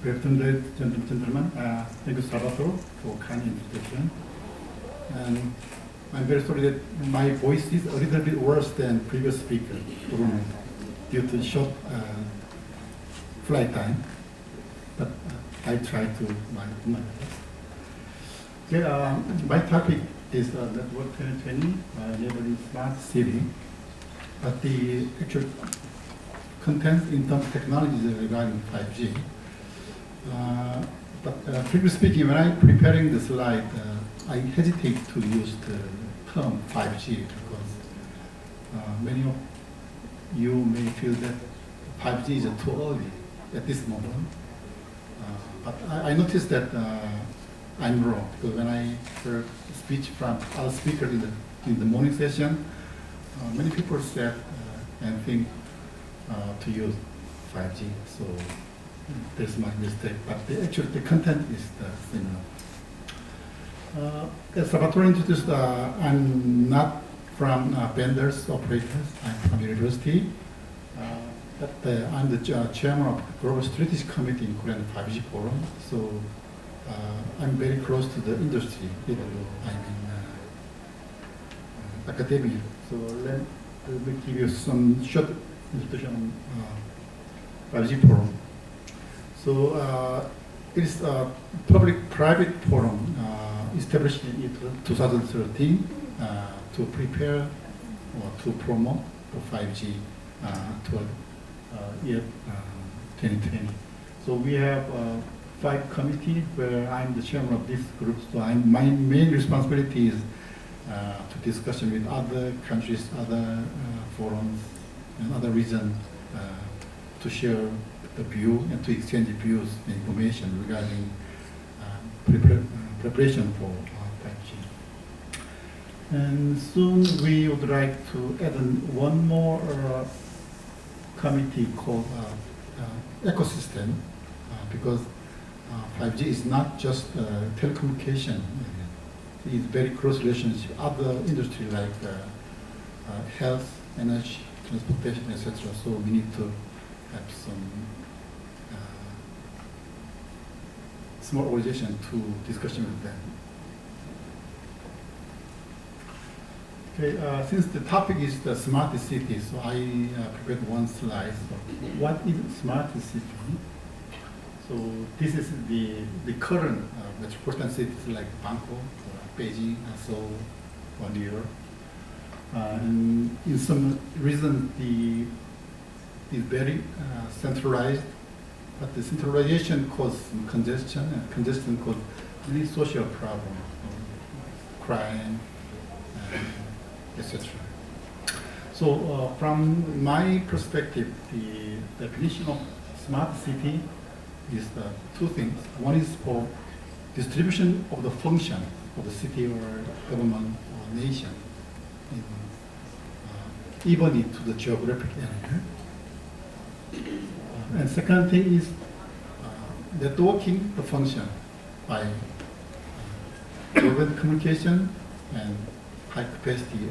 Good afternoon, ladies and gentlemen. Thank you, Salvatore, for kind introduction. And I'm very sorry that my voice is a little bit worse than previous speaker due to short flight time. But I try to do my best. Okay, my topic is Network 2020, enabling smart city. But the actual content in terms of technologies regarding 5G. But previous speaking, when I'm preparing the slide, I hesitate to use the term 5G because many of you may feel that 5G is too early at this moment. But I noticed that I'm wrong because when I heard speech from other speakers in the morning session, many people said and think to use 5G. So there's my mistake, but the content is the similar. As Salvatore introduced, I'm not from vendors, operators. I'm from university. But I'm the chairman of the Global Strategy Committee in Korean 5G Forum. So I'm very close to the industry, even though I'm in academia. So let me give you some short introduction on 5G Forum. So it is a public-private forum established in 2013 to prepare or to promote the 5G toward year 2020. So we have 5 committees where I'm the chairman of this group. So my main responsibility is to discussion with other countries, other forums, and other regions to share the view and to exchange views and information regarding preparation for 5G. And soon we would like to add one more committee called ecosystem because 5G is not just telecommunication. It's very close relationship with other industry like health, energy, transportation, etc. So we need to have some small organization to discussion with them. Okay, since the topic is the smart city, so I prepared one slide. So what is smart city? So this is the current metropolitan cities like Bangkok, Beijing, Seoul, or New York. And in some reason, is very centralized, but the centralization causes congestion, and congestion causes many social problems, crime, etc. So from my perspective, the definition of smart city is 2 things. One is for distribution of the function of the city or government or nation, evenly to the geographic area. And second thing is networking the function by urban communication and high capacity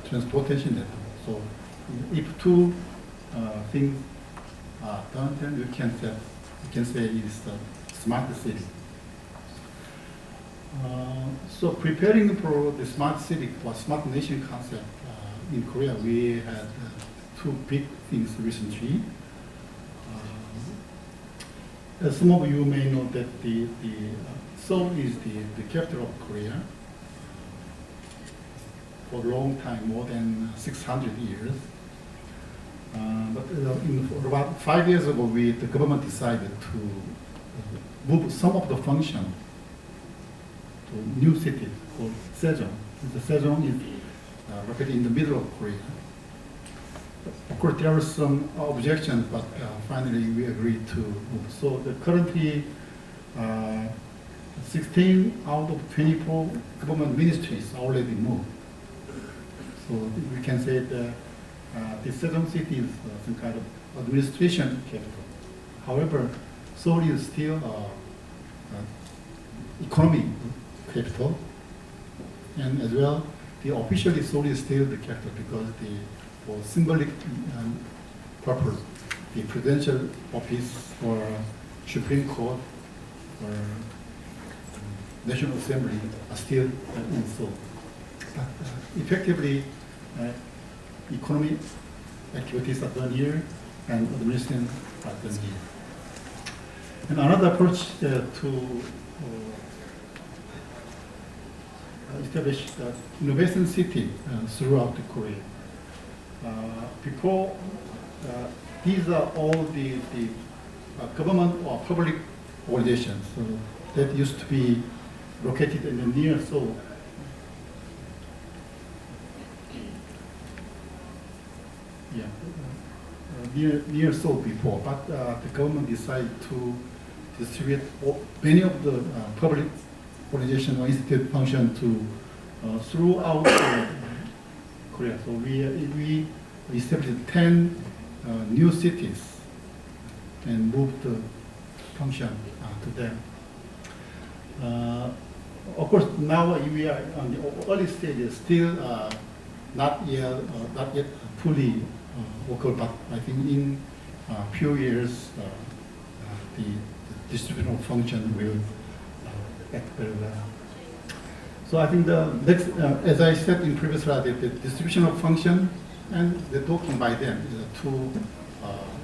transportation network. So if 2 things are done, then you can say it's a smart city. So preparing for the smart city or smart nation concept in Korea, we had 2 big things recently. As some of you may know that Seoul is the capital of Korea for a long time, more than 600 years. But about 5 years ago, the government decided to move some of the function to new cities called Sejong. The Sejong is located in the middle of Korea. Of course, there were some objections, but finally we agreed to move. So currently, 16 out of 24 government ministries already moved. So we can say that the Sejong city is some kind of administration capital. However, Seoul is still economy capital, and as well, officially Seoul is still the capital because for symbolic purpose, the presidential office or Supreme Court or National Assembly are still in Seoul. But effectively, economic activities are done here and administration are done here. And another approach to establish the innovation city throughout Korea. Before, these are all the government or public organizations that used to be located in the near Seoul. Yeah, near Seoul before, but the government decided to distribute many of the public organization or institute function to throughout Korea. So we established 10 new cities and moved the function to them. Of course, now we are on the early stages, still not yet fully local, but I think in a few years the distributional function will act very well. So I think the next, as I said in previous slide, the distributional function and the talking by them is the two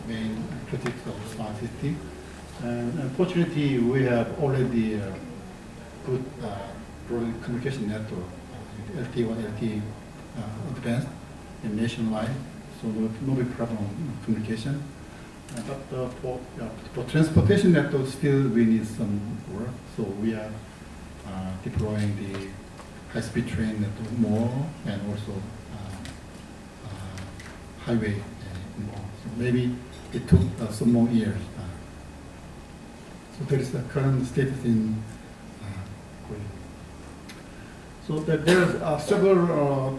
main critics of smart city. And unfortunately, we have already good broad communication network, LTE or LTE advanced and nationwide, so no big problem in communication. But for transportation network, still we need some work. So we are deploying the high-speed train network more, and also highway more. So maybe it took some more years. So there is the current status in Korea. So there are several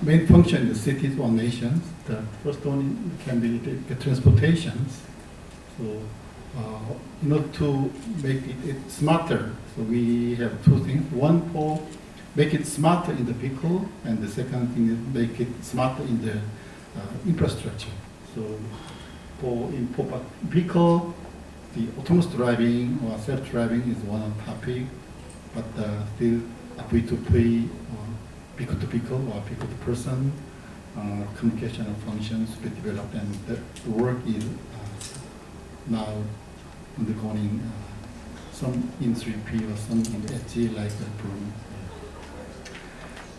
main functions in the cities or nations. The first one can be the transportations. So in order to make it smarter, so we have two things. One, for make it smarter in the vehicle, and the second thing is make it smarter in the infrastructure. So for vehicle, the autonomous driving or self-driving is one topic, but still V2P, vehicle to vehicle or vehicle to person communication functions to be developed, and the work is now undergoing some in 3P or some in SG like Bloom.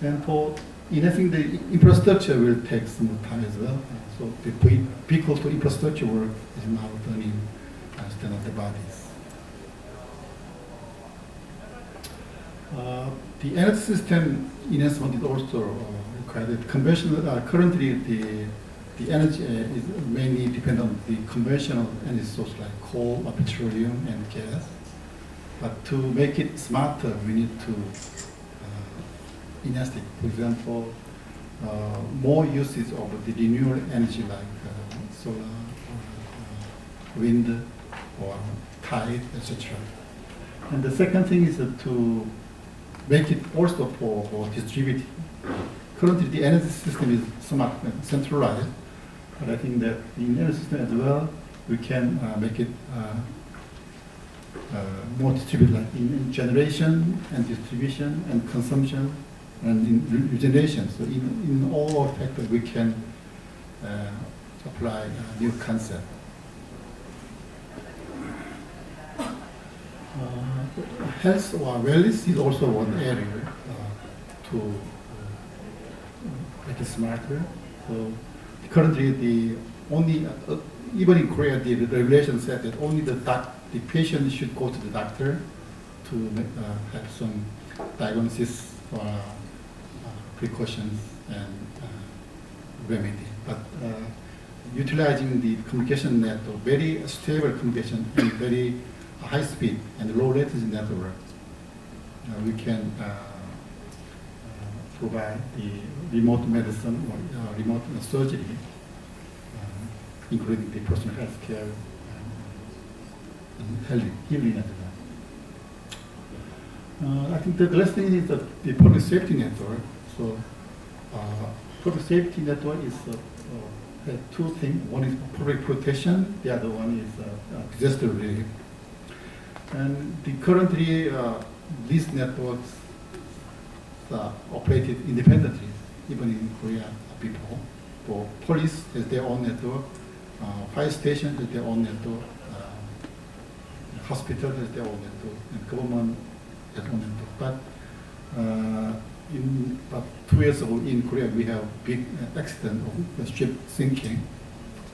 And for enhancing the infrastructure will take some time as well. So the vehicle to infrastructure work is now done in standard bodies. The energy system enhancement is also required. Currently, the energy is mainly dependent on the conventional energy source like coal, or petroleum, and gas. But to make it smarter, we need to enhance it. For example, more usage of the renewable energy like solar, wind, or tide, etc. And the second thing is to make it also for distributing. Currently, the energy system is somewhat centralized, but I think that in the energy system as well, we can make it more distributed, like in generation and distribution and consumption and in regeneration. So in all factors, we can apply a new concept. Health or wellness is also one area to make it smarter. So currently, the only even in Korea, the regulation said that only the patient should go to the doctor to have some diagnosis or precautions and remedy. But utilizing the communication network, very stable communication and very high speed and low latency network, we can provide the remote medicine or remote surgery, including the personal health care and healing as well. I think the last thing is the public safety network. So public safety network is two things. One is public protection, the other one is disaster relief. And currently, these networks are operated independently, even in Korea before. For police has their own network, fire station has their own network, hospital has their own network, and government has their own network. But in about 2 years ago in Korea, we have big accident of ship sinking.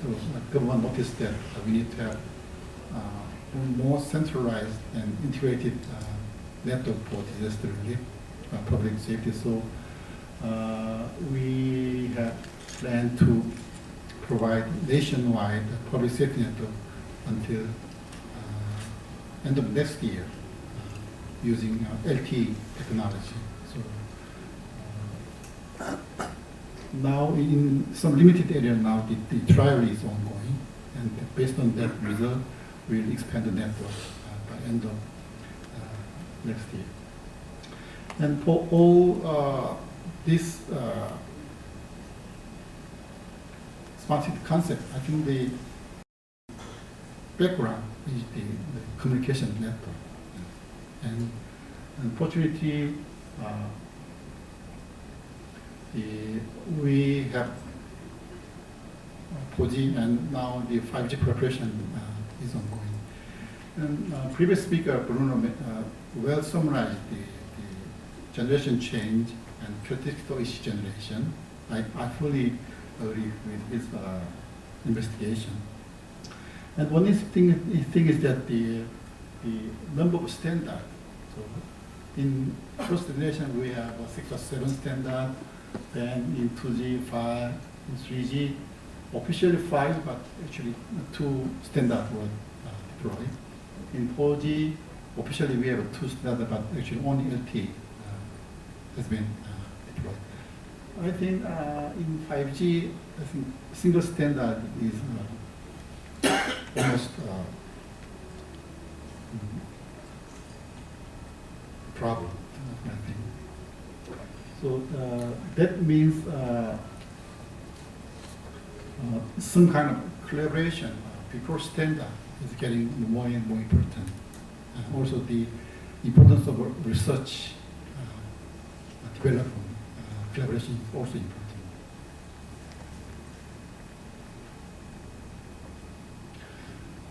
So government noticed that we need to have more centralized and integrated network for disaster relief, public safety. So we have planned to provide nationwide public safety network until end of next year using LTE technology. So now in some limited area now the trial is ongoing, and based on that result, we'll expand the network by end of next year. And for all this smart city concept, I think the background is the communication network. And unfortunately, we have 4G and now the 5G preparation is ongoing. And previous speaker, Bruno, well summarized the generation change and critical issue generation. I fully agree with his investigation. And one thing is that the number of standards. So in first generation, we have a 6 or 7 standard, then in 2G, 5, in 3G, officially 5, but actually 2 standards were deployed. In 4G, officially we have 2 standards, but actually only LTE has been deployed. I think in 5G, I think single standard is almost problem, I think. So that means some kind of collaboration before standard is getting more and more important. Also the importance of research development, collaboration is also important.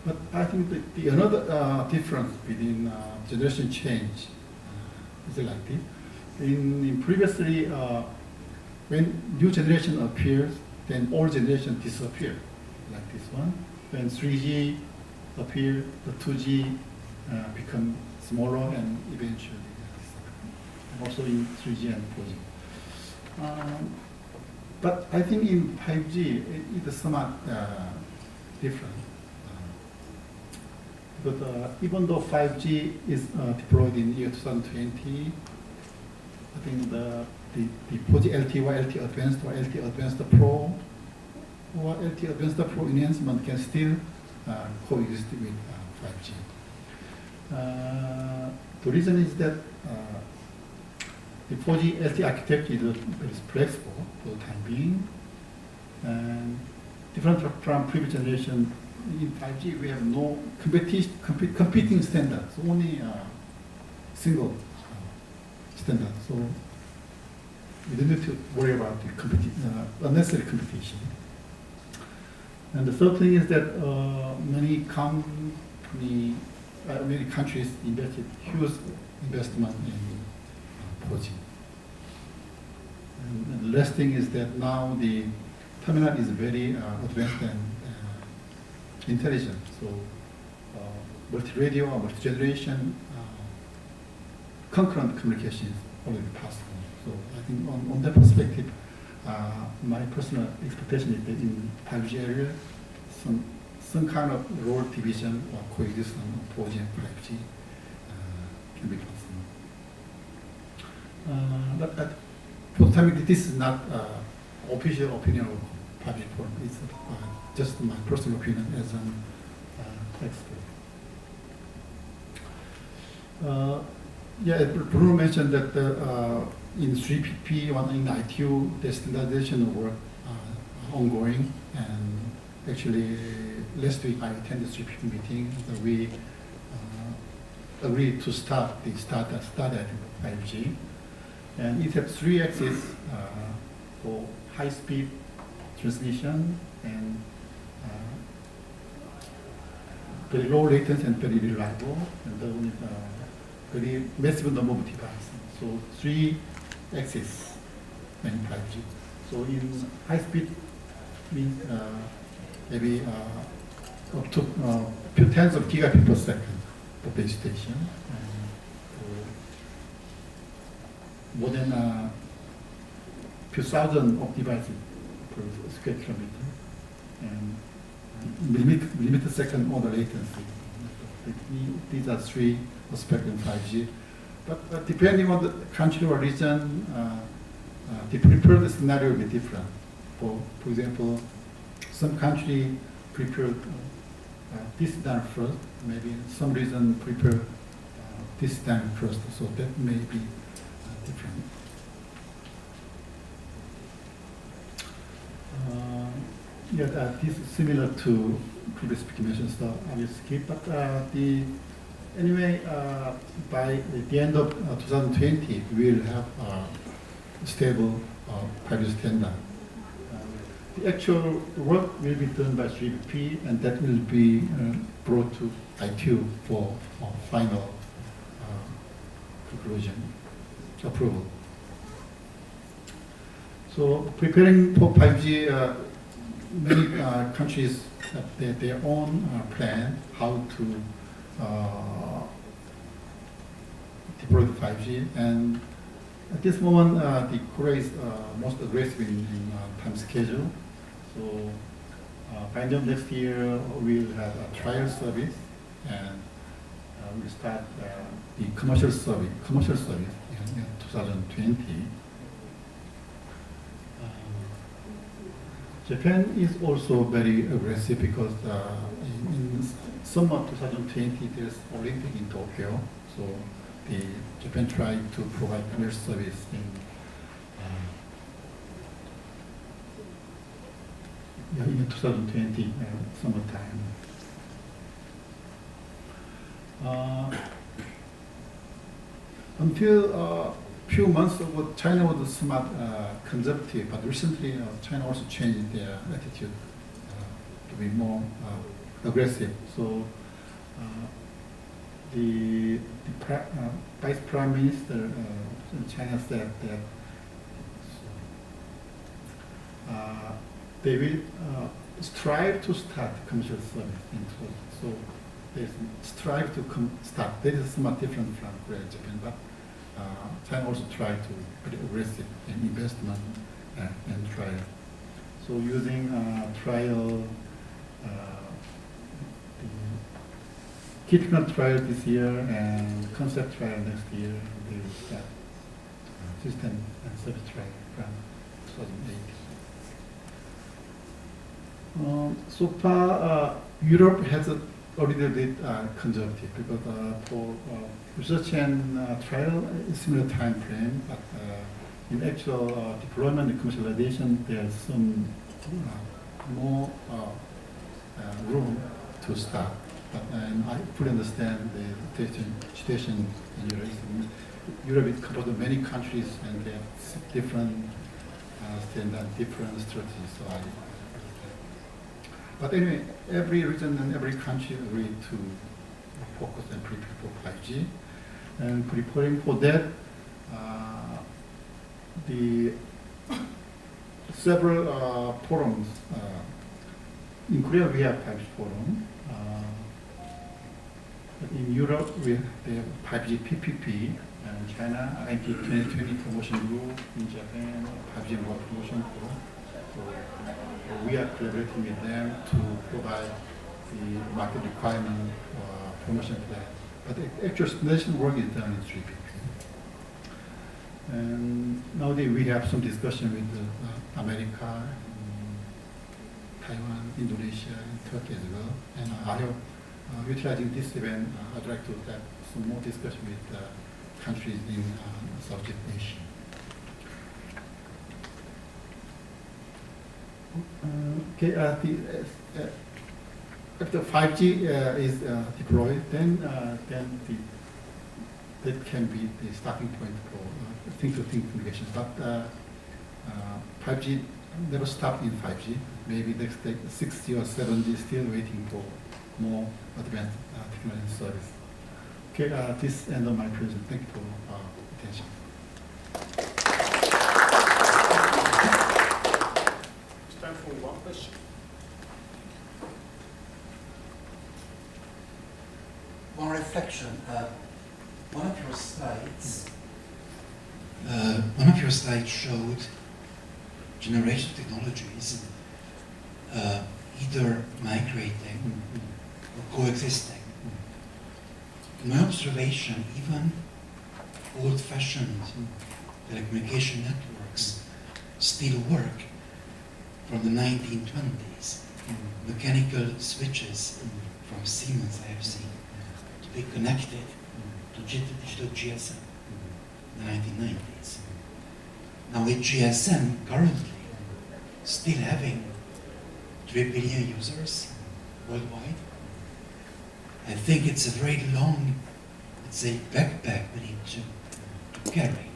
But I think the another difference between generation change is like this. In previously, when new generation appears, then old generation disappear, like this one. When 3G appear, the 2G become smaller and eventually also in 3G and 4G. But I think in 5G, it is somewhat different. But even though 5G is deployed in year 2020, I think the 4G LTE or LTE Advanced or LTE Advanced Pro or LTE Advanced Pro enhancement can still coexist with 5G. The reason is that the 4G LTE architecture is very flexible for the time being, and different from previous generation. In 5G, we have no competing standards, only single standard. So we don't need to worry about the unnecessary competition. And the third thing is that many countries invested huge investment in 4G. And the last thing is that now the terminal is very advanced and intelligent. So multi-radio or multi-generation concurrent communication is already possible. So I think on that perspective, my personal expectation is that in 5G area, some kind of role division or coexistence of 4G and 5G can be possible. But for the time being, this is not official opinion of 5G forum. It's just my personal opinion as an expert. Bruno mentioned that in 3PP or in ITU, the standardization work ongoing, and actually last week I attended 3PP meeting. We agreed to start at 5G, and it has three axes for high-speed transmission and very low latency and very reliable, and then very massive number of devices. So three axes in 5G. So in high-speed means maybe up to few tens of gigabit per second for base station, and more than few thousand of devices per square kilometer, and millimeter second order latency. These are three aspects in 5G. But depending on the country or region, the preferred scenario will be different. For example, some country prefer this done first, maybe some region prefer this done first, so that may be different. This is similar to previous speaking so I will skip. But anyway, by the end of 2020, we will have a stable 5G standard. The actual work will be done by 3BP, and that will be brought to ITU for final conclusion, approval. So preparing for 5G, many countries have their own plan how to deploy the 5G, and at this moment, the Korea is most aggressive in time schedule. So by the end of next year, we'll have a trial service, and we'll start the commercial service in 2020. Japan is also very aggressive because in summer 2020 there's Olympic in Tokyo, so Japan tried to provide commercial service in 2020 summertime. Until few months ago, China was somewhat conservative, but recently China also changed their attitude to be more aggressive. So the Vice Prime Minister in China said that they will strive to start commercial service in 2020. So they strive to start. That is somewhat different from Korea and Japan, but China also tried to be aggressive in investment and trial. So using trial, critical trial this year and concept trial next year, they will start system and service trial from 2008. So far, Europe has a little bit conservative because for research and trial, is similar time frame, but in actual deployment and commercialization, there's some more room to start. But I fully understand the situation in Europe. Europe is composed of many countries, and they have different standards, different strategies. So but anyway, every region and every country agreed to focus and prepare for 5G. And preparing for that, the several forums. In Korea, we have 5G forum. In Europe, they have 5G PPP. And China, IP 2020 promotion group. In Japan, 5G mobile promotion group. So we are collaborating with them to provide the market requirement promotion plan. But the actual standardization work is done in 3PP. And nowadays we have some discussion with America, Taiwan, Indonesia, and Turkey as well. And I hope utilizing this event, I'd like to have some more discussion with countries in Southeast Asia. After 5G is deployed, then the that can be the starting point for thing-to-thing communication. But 5G never stopped in 5G. Maybe next 6G or 7G still waiting for more advanced technology service. Okay, this end of my presentation. Thank you for attention. It's time for one question. One reflection. One of your slides showed generation technologies either migrating or coexisting. In my observation, even old-fashioned telecommunication networks still work from the 1920s. Mechanical switches from Siemens I have seen to be connected to digital GSM in the 1990s. Now with GSM currently still having 3 billion users worldwide, I think it's a very long, let's say, backpack we need to carry.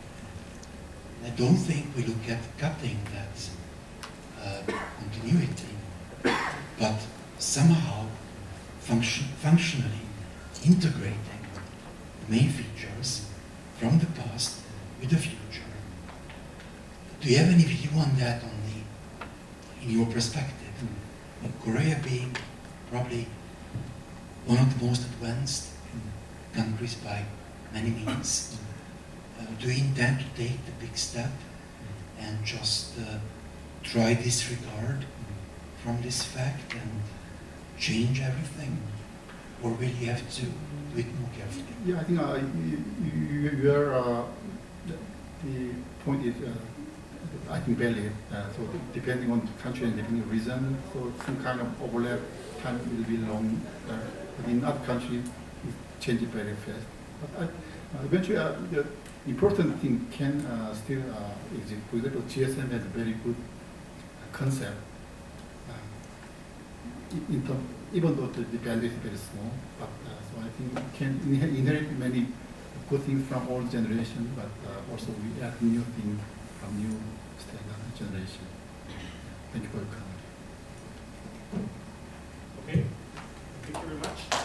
I don't think we look at cutting that continuity, but somehow functionally integrating the main features from the past with the future. Do you have any view on that, in your perspective? Korea being probably one of the most advanced countries by many means. Do you intend to take the big step and just try disregard from this fact and change everything? Or will you have to do it more carefully? Yeah, I think the point is, I think, valid. So depending on the country and depending on region, so some kind of overlap time will be long. But in other countries, it changes very fast. But eventually, the important thing can still exist. For example, GSM has a very good concept. Even though the value is very small, but so I think it can inherit many good things from old generation, but also we add new things from new standard generation. Thank you for your comment. Okay, thank you very much.